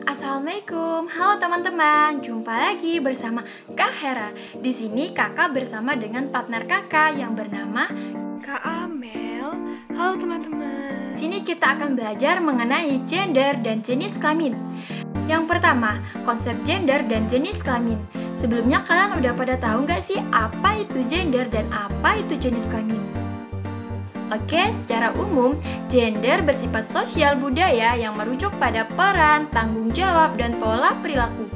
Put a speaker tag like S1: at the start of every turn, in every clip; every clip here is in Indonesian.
S1: Assalamualaikum, halo teman-teman. Jumpa lagi bersama Kak Hera. Di sini kakak bersama dengan partner kakak yang bernama
S2: Kak Amel. Halo teman-teman.
S1: Di sini kita akan belajar mengenai gender dan jenis kelamin. Yang pertama, konsep gender dan jenis kelamin. Sebelumnya kalian udah pada tahu nggak sih apa itu gender dan apa itu jenis kelamin? Oke, secara umum, gender bersifat sosial budaya yang merujuk pada peran, tanggung jawab, dan pola perilaku.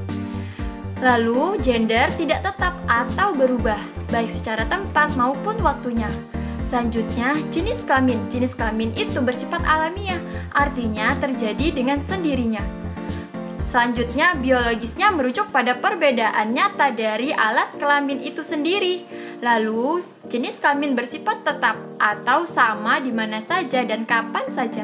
S1: Lalu, gender tidak tetap atau berubah, baik secara tempat maupun waktunya. Selanjutnya, jenis kelamin. Jenis kelamin itu bersifat alamiah, artinya terjadi dengan sendirinya. Selanjutnya, biologisnya merujuk pada perbedaan nyata dari alat kelamin itu sendiri. Lalu, jenis kelamin bersifat tetap atau sama di mana saja dan kapan saja.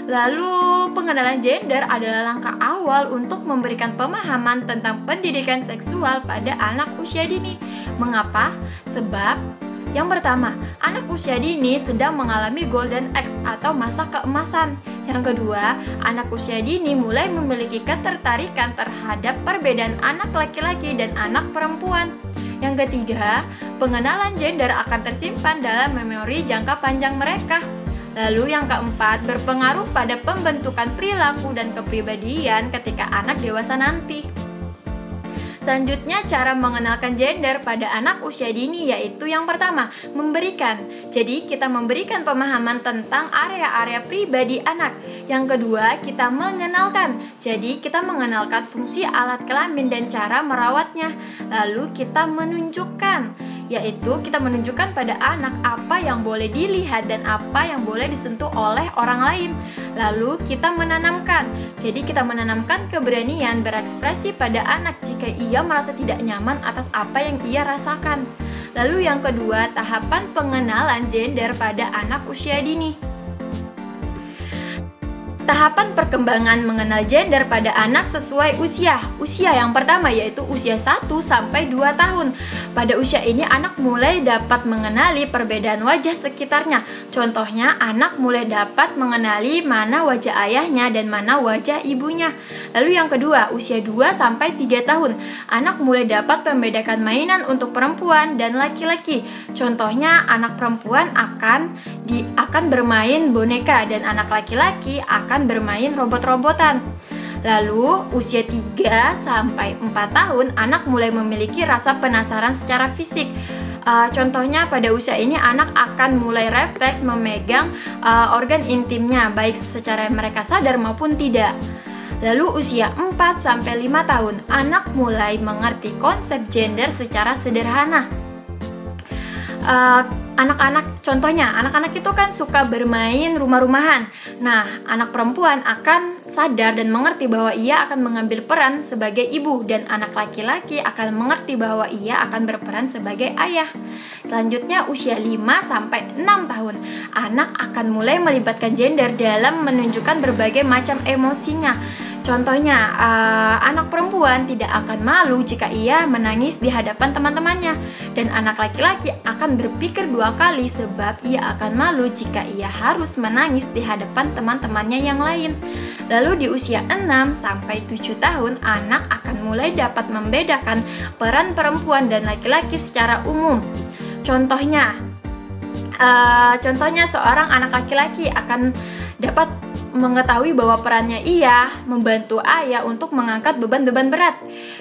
S1: Lalu, pengenalan gender adalah langkah awal untuk memberikan pemahaman tentang pendidikan seksual pada anak usia dini. Mengapa? Sebab yang pertama, anak usia dini sedang mengalami golden age atau masa keemasan. Yang kedua, anak usia dini mulai memiliki ketertarikan terhadap perbedaan anak laki-laki dan anak perempuan. Yang ketiga, pengenalan gender akan tersimpan dalam memori jangka panjang mereka. Lalu yang keempat, berpengaruh pada pembentukan perilaku dan kepribadian ketika anak dewasa nanti. Selanjutnya, cara mengenalkan gender pada anak usia dini yaitu yang pertama, memberikan. Jadi, kita memberikan pemahaman tentang area-area pribadi anak. Yang kedua, kita mengenalkan. Jadi, kita mengenalkan fungsi alat kelamin dan cara merawatnya. Lalu, kita menunjukkan, yaitu kita menunjukkan pada anak apa yang boleh dilihat dan apa yang boleh disentuh oleh orang lain. Lalu kita menanamkan, jadi kita menanamkan keberanian berekspresi pada anak jika ia merasa tidak nyaman atas apa yang ia rasakan. Lalu yang kedua, tahapan pengenalan gender pada anak usia dini. Tahapan perkembangan mengenal gender pada anak sesuai usia. Usia yang pertama yaitu usia 1 sampai 2 tahun. Pada usia ini anak mulai dapat mengenali perbedaan wajah sekitarnya. Contohnya, anak mulai dapat mengenali mana wajah ayahnya dan mana wajah ibunya. Lalu yang kedua, usia 2 sampai 3 tahun. Anak mulai dapat membedakan mainan untuk perempuan dan laki-laki. Contohnya, anak perempuan akan bermain boneka dan anak laki-laki akan bermain robot-robotan. Lalu, usia 3 sampai 4 tahun, anak mulai memiliki rasa penasaran secara fisik. Contohnya, pada usia ini anak akan mulai refleks memegang organ intimnya, baik secara mereka sadar maupun tidak. Lalu, usia 4 sampai 5 tahun, anak mulai mengerti konsep gender secara sederhana. Contohnya, anak-anak itu kan suka bermain rumah-rumahan. Nah, anak perempuan akan sadar dan mengerti bahwa ia akan mengambil peran sebagai ibu, dan anak laki-laki akan mengerti bahwa ia akan berperan sebagai ayah. Selanjutnya, usia 5 sampai 6 tahun, anak akan mulai melibatkan gender dalam menunjukkan berbagai macam emosinya. Contohnya, anak perempuan tidak akan malu jika ia menangis di hadapan teman-temannya, dan anak laki-laki akan berpikir 2 kali sebab ia akan malu jika ia harus menangis di hadapan teman-temannya yang lain. Lalu di usia 6 sampai 7 tahun, anak akan mulai dapat membedakan peran perempuan dan laki-laki secara umum. Contohnya seorang anak laki-laki akan dapat mengetahui bahwa perannya ia membantu ayah untuk mengangkat beban-beban berat,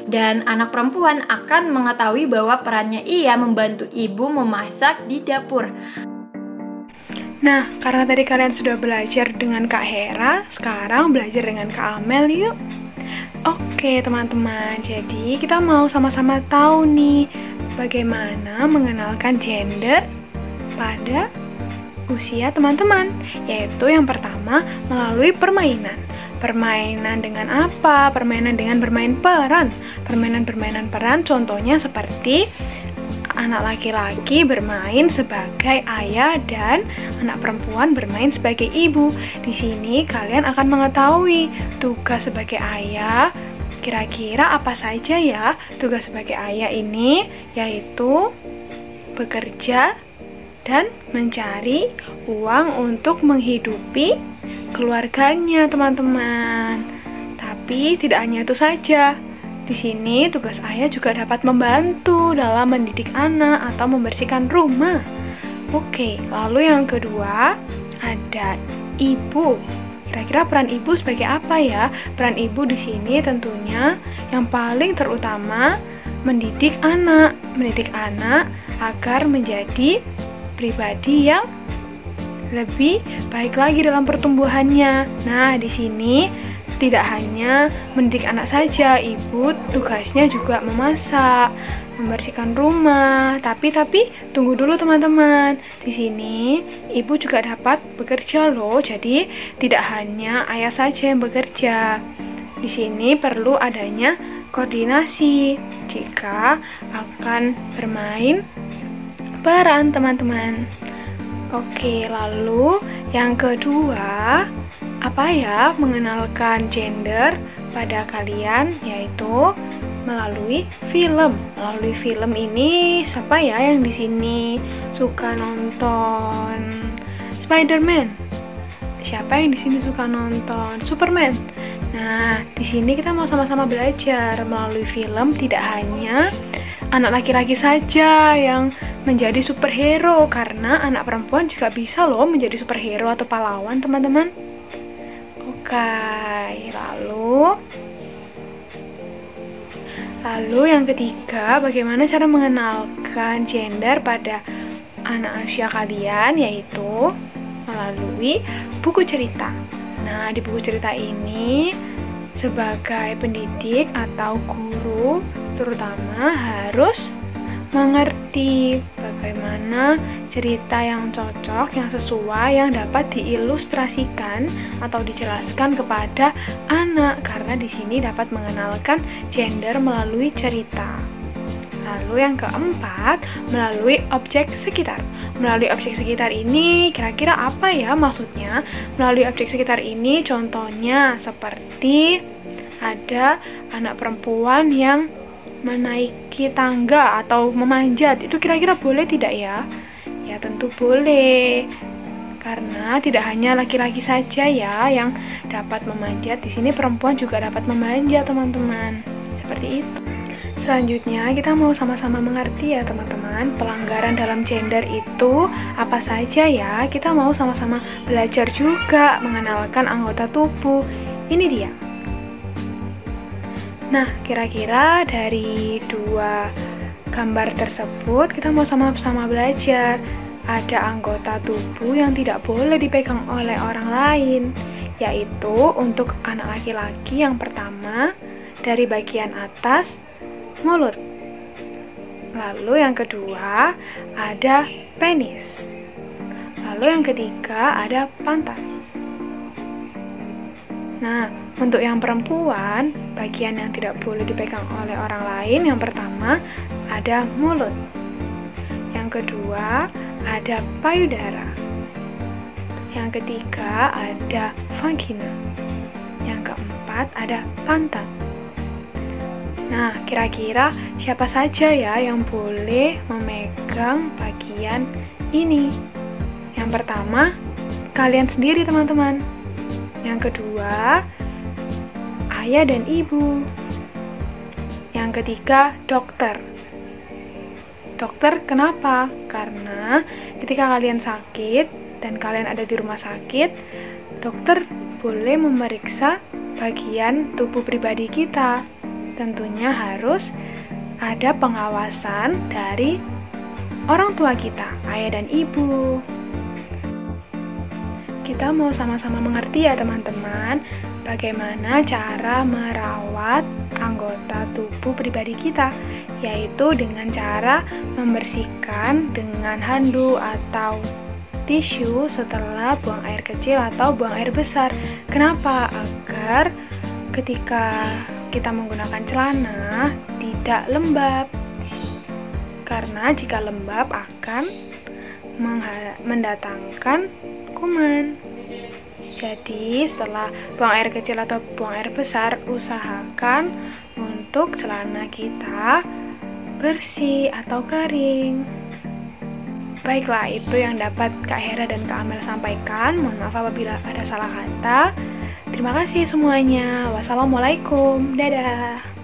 S1: dan anak perempuan akan mengetahui bahwa perannya ia membantu ibu memasak di dapur.
S2: Nah, karena tadi kalian sudah belajar dengan Kak Hera, sekarang belajar dengan Kak Amel yuk. Oke teman-teman, jadi kita mau sama-sama tahu nih bagaimana mengenalkan gender pada usia teman-teman, yaitu yang pertama melalui permainan. Permainan dengan apa? Permainan dengan bermain peran. Permainan peran contohnya seperti anak laki-laki bermain sebagai ayah dan anak perempuan bermain sebagai ibu. Di sini kalian akan mengetahui tugas sebagai ayah. Kira-kira apa saja ya tugas sebagai ayah ini? Yaitu bekerja dan mencari uang untuk menghidupi keluarganya, teman-teman. Tapi tidak hanya itu saja. Di sini tugas ayah juga dapat membantu dalam mendidik anak atau membersihkan rumah. Oke, lalu yang kedua ada ibu. Kira-kira peran ibu sebagai apa ya? Peran ibu di sini tentunya yang paling terutama mendidik anak agar menjadi pribadi yang lebih baik lagi dalam pertumbuhannya. Nah, di sini tidak hanya mendidik anak saja, ibu tugasnya juga memasak, membersihkan rumah. Tapi tunggu dulu teman-teman. Di sini ibu juga dapat bekerja loh. Jadi tidak hanya ayah saja yang bekerja. Di sini perlu adanya koordinasi jika akan bermain peran teman-teman. Oke, lalu yang kedua, apa ya mengenalkan gender pada kalian, yaitu melalui film. Melalui film ini, siapa ya yang di sini suka nonton Spider-Man? Siapa yang di sini suka nonton Superman? Nah, di sini kita mau sama-sama belajar melalui film. Tidak hanya anak laki-laki saja yang menjadi superhero, karena anak perempuan juga bisa loh menjadi superhero atau pahlawan, teman-teman. Oke, lalu yang ketiga, bagaimana cara mengenalkan gender pada anak usia kalian, yaitu melalui buku cerita. Nah, di buku cerita ini sebagai pendidik atau guru terutama harus mengerti bagaimana cerita yang cocok, yang sesuai, yang dapat diilustrasikan atau dijelaskan kepada anak, karena di sini dapat mengenalkan gender melalui cerita. Lalu yang keempat, melalui objek sekitar. Melalui objek sekitar ini, kira-kira apa ya maksudnya? Melalui objek sekitar ini, contohnya seperti ada anak perempuan yang menaiki tangga atau memanjat. Itu kira-kira boleh tidak ya? Ya tentu boleh. Karena tidak hanya laki-laki saja ya yang dapat memanjat. Di sini perempuan juga dapat memanjat, teman-teman. Seperti itu. Selanjutnya kita mau sama-sama mengerti ya teman-teman, pelanggaran dalam gender itu apa saja ya. Kita mau sama-sama belajar juga mengenalkan anggota tubuh. Ini dia. Nah, kira-kira dari dua gambar tersebut kita mau sama-sama belajar. Ada anggota tubuh yang tidak boleh dipegang oleh orang lain, yaitu untuk anak laki-laki yang pertama dari bagian atas mulut. Lalu yang kedua ada penis. Lalu yang ketiga ada pantat. Nah, untuk yang perempuan, bagian yang tidak boleh dipegang oleh orang lain, yang pertama ada mulut. Yang kedua ada payudara. Yang ketiga ada vagina. Yang keempat ada pantat. Nah, kira-kira siapa saja ya yang boleh memegang bagian ini? Yang pertama, kalian sendiri teman-teman. Yang kedua, ayah dan ibu. Yang ketiga, dokter. Dokter kenapa? Karena ketika kalian sakit dan kalian ada di rumah sakit, dokter boleh memeriksa bagian tubuh pribadi kita. Tentunya harus ada pengawasan dari orang tua kita, ayah dan ibu. Kita mau sama-sama mengerti ya teman-teman, bagaimana cara merawat anggota tubuh pribadi kita, yaitu dengan cara membersihkan dengan handuk atau tisu setelah buang air kecil atau buang air besar. Kenapa? Agar ketika kita menggunakan celana tidak lembab, karena jika lembab akan mendatangkan kuman. Jadi setelah buang air kecil atau buang air besar, usahakan untuk celana kita bersih atau kering. Baiklah, itu yang dapat Kak Hera dan Kak Amel sampaikan. Mohon maaf apabila ada salah kata. Terima kasih semuanya. Wassalamualaikum. Dadah.